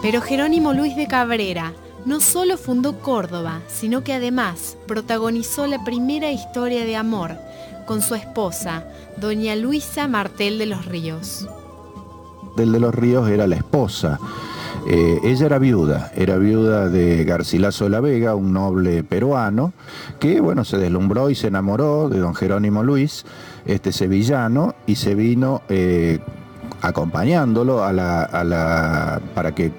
Pero Jerónimo Luis de Cabrera no solo fundó Córdoba, sino que además protagonizó la primera historia de amor con su esposa, doña Luisa Martel de los Ríos. Del de los Ríos era la esposa. Ella era viuda de Garcilaso de la Vega, un noble peruano, que bueno, se deslumbró y se enamoró de don Jerónimo Luis, este sevillano, y se vino acompañándolo para que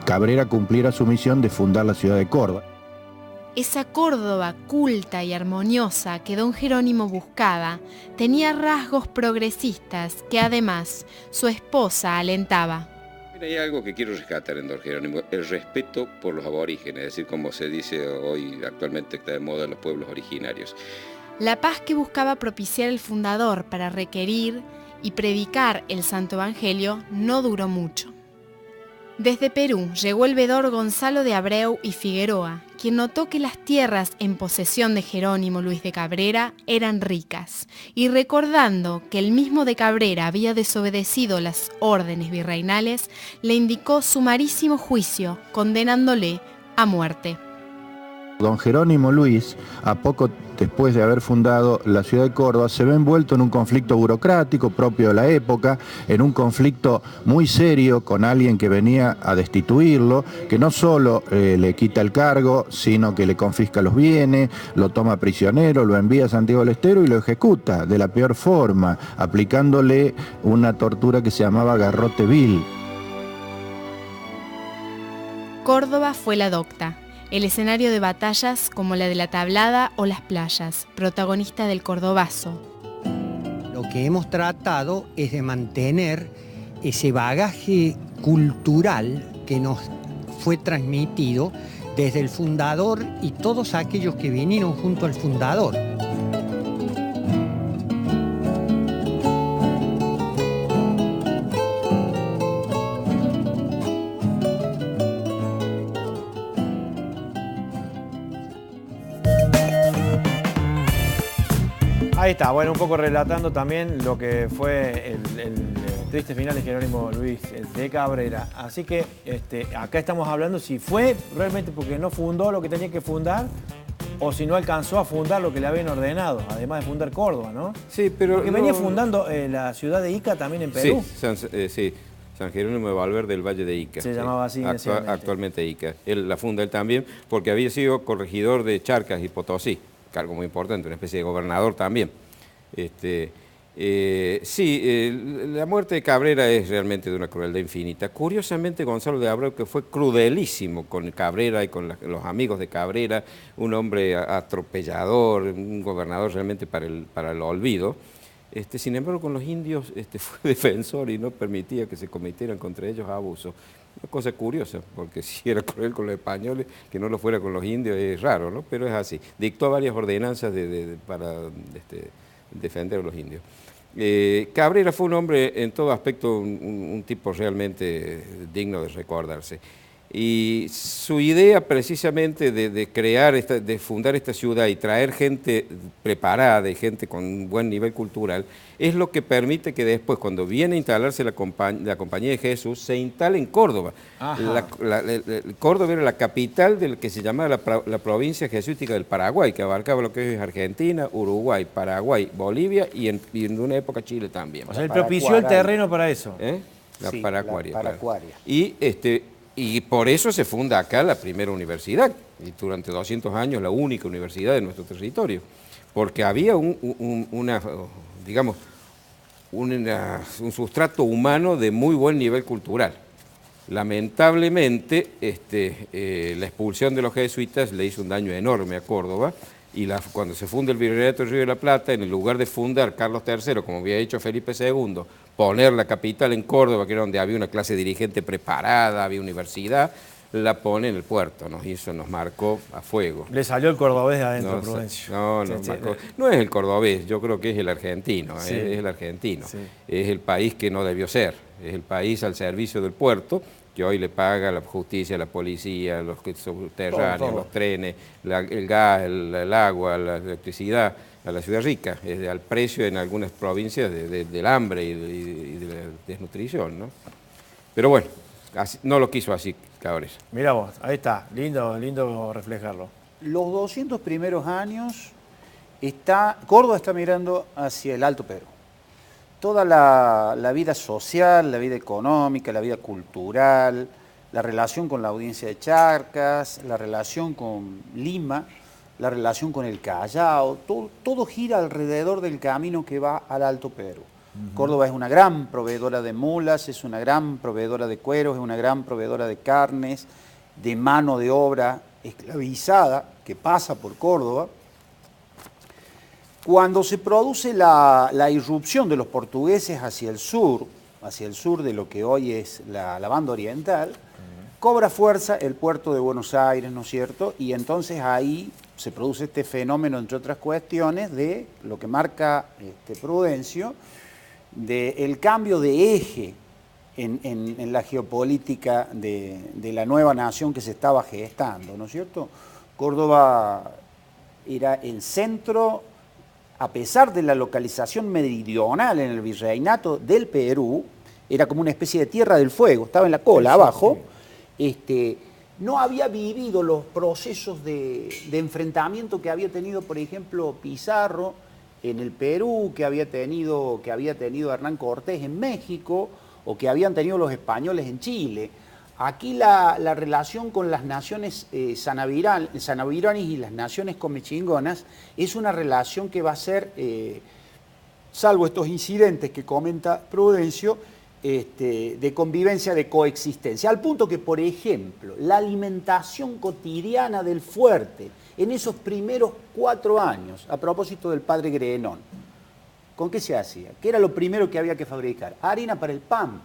Cabrera cumpliera su misión de fundar la ciudad de Córdoba. Esa Córdoba culta y armoniosa que don Jerónimo buscaba tenía rasgos progresistas que además su esposa alentaba. Hay algo que quiero rescatar en don Jerónimo, el respeto por los aborígenes, es decir, como se dice hoy actualmente está de moda los pueblos originarios. La paz que buscaba propiciar el fundador para requerir y predicar el Santo Evangelio no duró mucho. Desde Perú llegó el vedor Gonzalo de Abreu y Figueroa, quien notó que las tierras en posesión de Jerónimo Luis de Cabrera eran ricas, y recordando que el mismo de Cabrera había desobedecido las órdenes virreinales, le indicó sumarísimo juicio, condenándole a muerte. Don Jerónimo Luis, a poco después de haber fundado la ciudad de Córdoba, se ve envuelto en un conflicto burocrático propio de la época, en un conflicto muy serio con alguien que venía a destituirlo, que no solo le quita el cargo, sino que le confisca los bienes, lo toma prisionero, lo envía a Santiago del Estero y lo ejecuta de la peor forma, aplicándole una tortura que se llamaba garrote vil. Córdoba fue la docta, el escenario de batallas como la de la Tablada o las playas, protagonista del Cordobazo. Lo que hemos tratado es de mantener ese bagaje cultural que nos fue transmitido desde el fundador y todos aquellos que vinieron junto al fundador. Ahí está, bueno, un poco relatando también lo que fue el triste final de Jerónimo Luis de Cabrera. Así que acá estamos hablando si fue realmente porque no fundó lo que tenía que fundar o si no alcanzó a fundar lo que le habían ordenado, además de fundar Córdoba, ¿no? Sí, pero porque venía fundando la ciudad de Ica también en Perú. Sí, San Jerónimo de Valverde del Valle de Ica. Se llamaba así actualmente Ica. Él la funda él también porque había sido corregidor de Charcas y Potosí. Cargo muy importante, una especie de gobernador también. La muerte de Cabrera es realmente de una crueldad infinita. Curiosamente, Gonzalo de Abreu, que fue crudelísimo con Cabrera y con los amigos de Cabrera, un hombre atropellador, un gobernador realmente para el olvido, sin embargo con los indios fue defensor y no permitía que se cometieran contra ellos abusos. Una cosa curiosa, porque si era cruel con los españoles, que no lo fuera con los indios es raro, ¿no? Pero es así. Dictó varias ordenanzas para defender a los indios. Cabrera fue un hombre en todo aspecto, un tipo realmente digno de recordarse. Y su idea precisamente de fundar esta ciudad y traer gente preparada y gente con un buen nivel cultural es lo que permite que después, cuando viene a instalarse la Compañía de Jesús, se instale en Córdoba. Córdoba era la capital del que se llamaba la provincia jesuítica del Paraguay, que abarcaba lo que es Argentina, Uruguay, Paraguay, Bolivia y en una época Chile también. O sea, él propició el terreno para eso. La Sí, Paracuaria. la Paracuaria. Claro. Y por eso se funda acá la primera universidad, y durante 200 años la única universidad de nuestro territorio, porque había un sustrato humano de muy buen nivel cultural. Lamentablemente, la expulsión de los jesuitas le hizo un daño enorme a Córdoba, y cuando se funda el Virreinato del Río de la Plata, en el lugar de fundar Carlos III, como había hecho Felipe II, poner la capital en Córdoba, que era donde había una clase dirigente preparada, había universidad, la pone en el puerto, nos marcó a fuego. Le salió el cordobés de adentro, Prudencio. No es el cordobés, yo creo que es el argentino, es el argentino. Sí. Es el país que no debió ser, es el país al servicio del puerto, que hoy le paga la justicia, la policía, los subterráneos, los trenes, el gas, el agua, la electricidad, a la ciudad rica, al precio en algunas provincias del hambre y de la desnutrición, ¿no? Pero bueno, no lo quiso así. Cabrera. Mirá vos, ahí está, lindo reflejarlo. Los 200 primeros años, Córdoba está mirando hacia el Alto Perú. Toda la vida social, la vida económica, la vida cultural, la relación con la audiencia de Charcas, la relación con Lima, la relación con el Callao, todo gira alrededor del camino que va al Alto Perú. Córdoba es una gran proveedora de mulas, es una gran proveedora de cueros, es una gran proveedora de carnes, de mano de obra esclavizada que pasa por Córdoba. Cuando se produce la irrupción de los portugueses hacia el sur de lo que hoy es la banda oriental, cobra fuerza el puerto de Buenos Aires, ¿no es cierto? Y entonces ahí se produce este fenómeno, entre otras cuestiones, de lo que marca Prudencio, del cambio de eje en la geopolítica de la nueva nación que se estaba gestando, ¿no es cierto? Córdoba era el centro, a pesar de la localización meridional en el virreinato del Perú, era como una especie de tierra del fuego, estaba en la cola, abajo. No había vivido los procesos de enfrentamiento que había tenido, por ejemplo, Pizarro en el Perú, que había tenido Hernán Cortés en México, o que habían tenido los españoles en Chile. Aquí la relación con las naciones sanaviranis y las naciones comechingonas es una relación que va a ser, salvo estos incidentes que comenta Prudencio, de convivencia, de coexistencia. Al punto que, por ejemplo, la alimentación cotidiana del fuerte en esos primeros 4 años, a propósito del padre Grenón, ¿con qué se hacía? ¿Qué era lo primero que había que fabricar? Harina para el pan.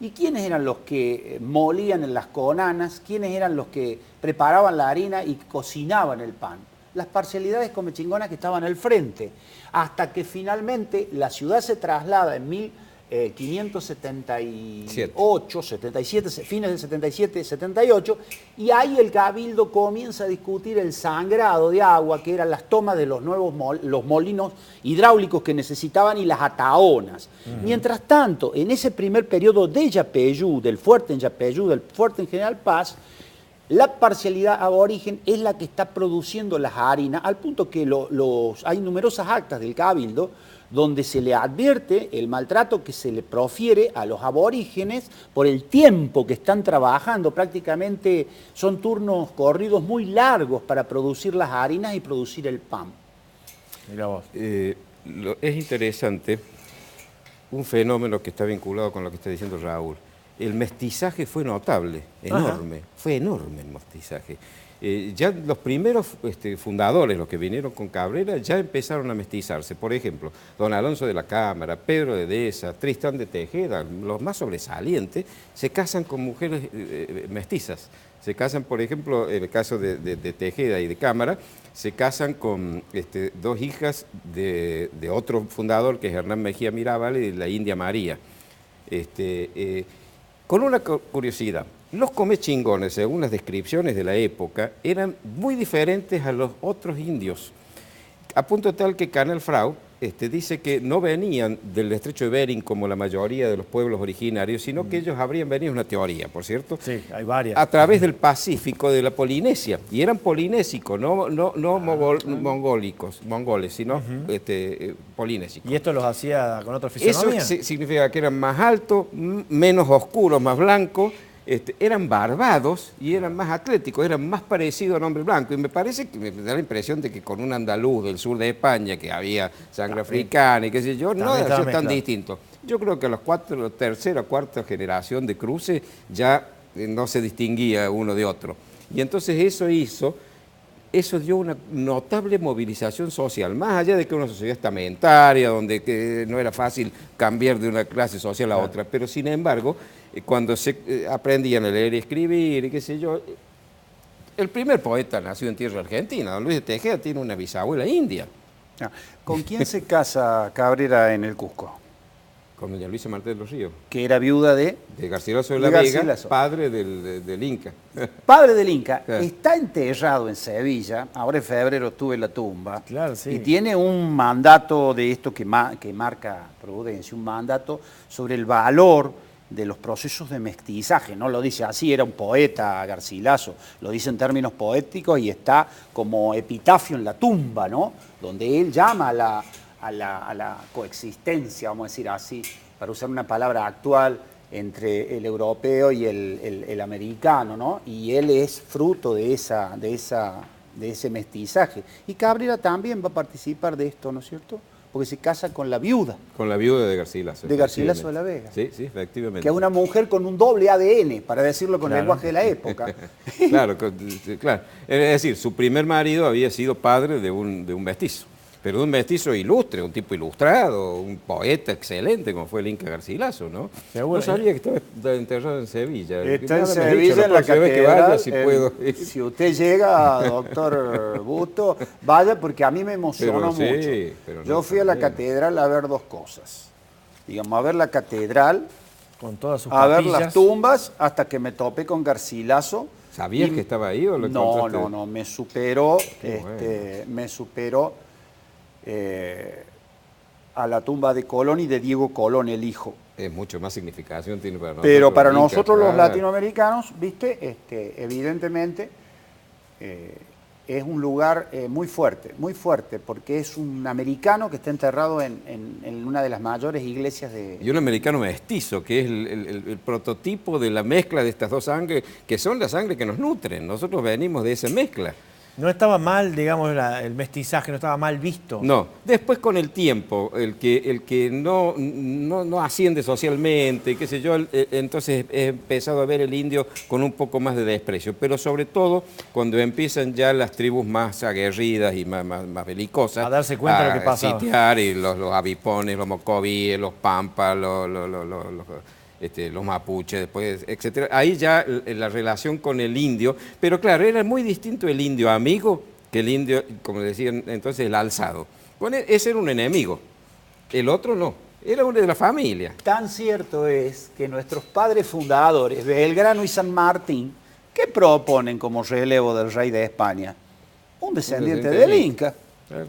¿Y quiénes eran los que molían en las conanas? ¿Quiénes eran los que preparaban la harina y cocinaban el pan? Las parcialidades comechingonas que estaban al frente, hasta que finalmente la ciudad se traslada en 1578, 77, fines del 77, 78, y ahí el cabildo comienza a discutir el sangrado de agua, que eran las tomas de los nuevos los molinos hidráulicos que necesitaban y las ataonas. Mientras tanto, en ese primer periodo de Yapeyú, del fuerte en Yapeyú, del fuerte en General Paz, la parcialidad aborigen es la que está produciendo las harinas, al punto que hay numerosas actas del cabildo donde se le advierte el maltrato que se le profiere a los aborígenes por el tiempo que están trabajando. Prácticamente son turnos corridos muy largos para producir las harinas y producir el pan. Mira vos. Es interesante un fenómeno que está vinculado con lo que está diciendo Raúl. El mestizaje fue notable, enorme, fue enorme el mestizaje. Ya los primeros fundadores, los que vinieron con Cabrera, ya empezaron a mestizarse. Por ejemplo, don Alonso de la Cámara, Pedro de Deza, Tristán de Tejeda, los más sobresalientes, se casan con mujeres mestizas. Se casan, por ejemplo, en el caso de Tejeda y de Cámara, se casan con 2 hijas de otro fundador, que es Hernán Mejía Mirabal, y de la India María. Con una curiosidad, los comechingones, según las descripciones de la época, eran muy diferentes a los otros indios, a punto tal que Canal Frau dice que no venían del estrecho de Bering como la mayoría de los pueblos originarios, sino que ellos habrían venido, una teoría, por cierto, sí, hay varias, a través del Pacífico, de la Polinesia, y eran polinésicos, no mongoles, sino polinésicos. ¿Y esto los hacía con otra fisonomía? Eso significa que eran más altos, menos oscuros, más blancos, eran barbados y eran más atléticos, eran más parecidos al hombre blanco. Y me parece que me da la impresión de que con un andaluz del sur de España, que había sangre africana y qué sé yo, no era tan distinto. Yo creo que a los tercera o cuarta generación de cruces ya no se distinguía uno de otro. Y entonces eso dio una notable movilización social, más allá de que una sociedad estamentaria, donde que no era fácil cambiar de una clase social a otra, pero sin embargo, cuando se aprendían a leer y escribir, y qué sé yo, el primer poeta nació en tierra argentina, don Luis de Tejeda tiene una bisabuela india. ¿Con quién se casa Cabrera en el Cusco? Con doña Luisa Martínez de los Ríos. Que era viuda de Garcilaso de la Vega, padre del Inca. Padre del Inca. Claro. Está enterrado en Sevilla, ahora en febrero estuve en la tumba, claro, sí. Y tiene un mandato de esto que marca Prudencio, un mandato sobre el valor de los procesos de mestizaje. No lo dice así, era un poeta Garcilaso, lo dice en términos poéticos y está como epitafio en la tumba, ¿no? Donde él llama a la coexistencia, vamos a decir así, para usar una palabra actual, entre el europeo y el americano, ¿no? Y él es fruto de ese mestizaje. Y Cabrera también va a participar de esto, ¿no es cierto? Porque se casa con la viuda. Con la viuda de Garcilaso. De Garcilaso de la Vega. Sí, sí, efectivamente. Que es una mujer con un doble ADN, para decirlo con el lenguaje de la época. Claro, claro. Es decir, su primer marido había sido padre de un mestizo. Pero de un mestizo ilustre, un tipo ilustrado, un poeta excelente, como fue el Inca Garcilaso, ¿no? Seguro. No sabía que estaba enterrado en Sevilla. Está en Nada me has Sevilla, dicho, en la próxima vez que catedral. vaya, si puedo ir. Si usted llega, doctor Busto, vaya porque a mí me emocionó Pero sí, mucho. pero no Yo fui a la también. catedral a ver dos cosas. Digamos, a ver la catedral, Con todas sus a ver capillas. las tumbas, hasta que me topé con Garcilaso. ¿Sabías Y- que estaba ahí o lo No, encontraste? no, me superó, Qué me superó a la tumba de Colón y de Diego Colón, el hijo. Es mucho más significación tiene para nosotros. Pero para el Inca, nosotros los claro. latinoamericanos, viste, evidentemente es un lugar muy fuerte, porque es un americano que está enterrado en una de las mayores iglesias de... Y un americano mestizo, que es el prototipo de la mezcla de estas dos sangres, que son las sangres que nos nutren. Nosotros venimos de esa mezcla. No estaba mal, digamos, el mestizaje, no estaba mal visto. No, después con el tiempo, el que no asciende socialmente, qué sé yo, entonces he empezado a ver el indio con un poco más de desprecio, pero sobre todo cuando empiezan ya las tribus más aguerridas y más belicosas A darse cuenta de lo que pasaba. sitiar, y los avipones, los mocovíes, los pampas, los mapuches, después, etcétera. Ahí ya la relación con el indio, pero claro, era muy distinto el indio amigo que el indio, como decían entonces, el alzado. Ese era un enemigo, el otro no, era uno de la familia. Tan cierto es que nuestros padres fundadores, Belgrano y San Martín, ¿qué proponen como relevo del rey de España? Un descendiente del Inca.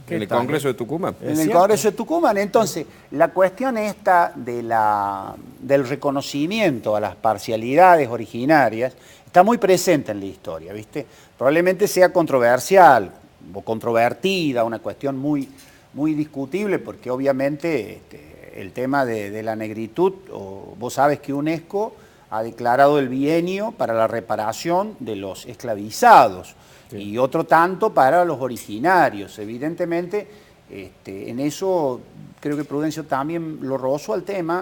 En el Congreso de Tucumán. En el Congreso de Tucumán. Entonces, la cuestión esta del reconocimiento a las parcialidades originarias está muy presente en la historia, ¿viste? Probablemente sea controversial o controvertida, una cuestión muy discutible, porque obviamente el tema de la negritud, vos sabes que UNESCO ha declarado el bienio para la reparación de los esclavizados. Sí. Y otro tanto para los originarios. Evidentemente, en eso creo que Prudencio también lo rozó al tema.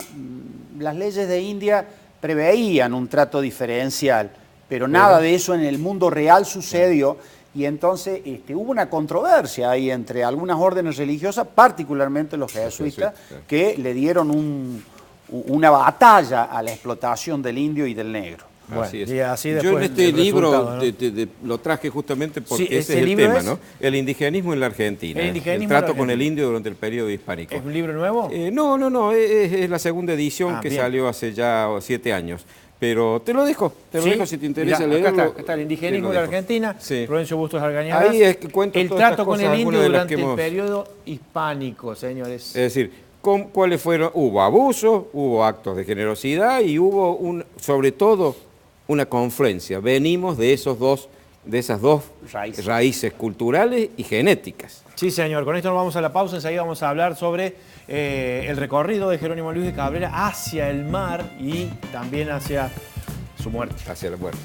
Las leyes de India preveían un trato diferencial, pero nada de eso en el mundo real sucedió. Y entonces hubo una controversia ahí entre algunas órdenes religiosas, particularmente los jesuitas, que le dieron una batalla a la explotación del indio y del negro. Bueno, así es. Y así yo en este libro, ¿no? Lo traje justamente porque sí, ese es el tema, ¿no? El indigenismo en la Argentina. El trato con el indio durante el periodo hispánico. ¿Es un libro nuevo? No, es la segunda edición que salió hace ya 7 años. Pero te lo dejo si te interesa leerlo. Acá está el indigenismo de la Argentina, sí. Prudencio Bustos Argañarás. Ahí es que cuento el todas trato estas con cosas, el indio durante hemos... el periodo hispánico, señores. Es decir, ¿cuáles fueron? Hubo abuso, hubo actos de generosidad y hubo, sobre todo, una confluencia. Venimos de esas dos raíces culturales y genéticas. Sí, señor. Con esto nos vamos a la pausa. Enseguida vamos a hablar sobre el recorrido de Jerónimo Luis de Cabrera hacia el mar y también hacia su muerte. Hacia la muerte.